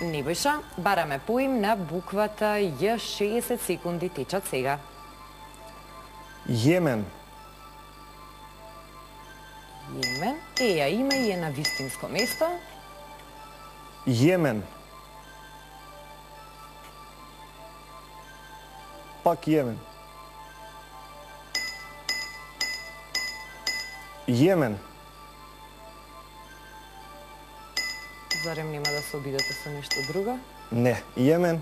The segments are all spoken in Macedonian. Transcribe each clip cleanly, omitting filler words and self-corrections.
Небојша, бараме поим на буквата Ј. 60 секунди течат сега. Јемен. Јемен. Ја име и е на вистинско место. Јемен. Пак Јемен. Јемен. Зарем нема да се обидете со нешто друго? Не. Јемен.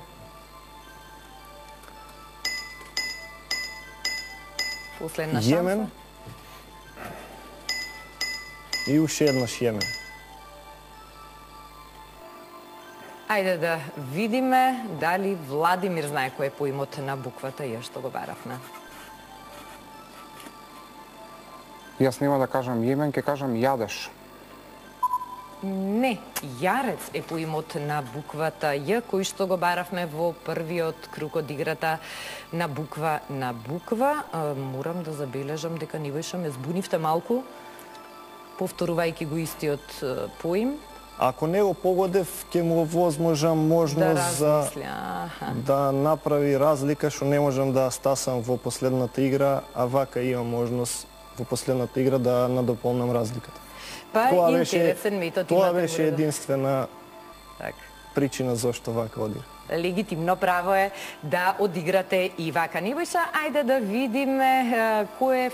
Последна шанса. Јемен. И уште еднаш Јемен. Ајде да видиме дали Владимир знае кој е поимот на буквата Ј што го баравме. Јас нема да кажам Јемен, ќе кажам јадеш. Не, Јарец е поимот на буквата Ј, кој што го баравме во првиот круг од играта на буква. Морам да забележам дека Нивојша ме збунивте малку, повторувајќи го истиот поим. Ако не го погодев, ќе му возможам можност да направи разлика, што не можам да стасам во последната игра, а вака имам можност во последната игра да надополнам разликата. Па интересен метод. Тоа беше единствена причина зашто вака одира. Легитимно право е да одиграте и вака. Нивојша, ајде да видиме кој е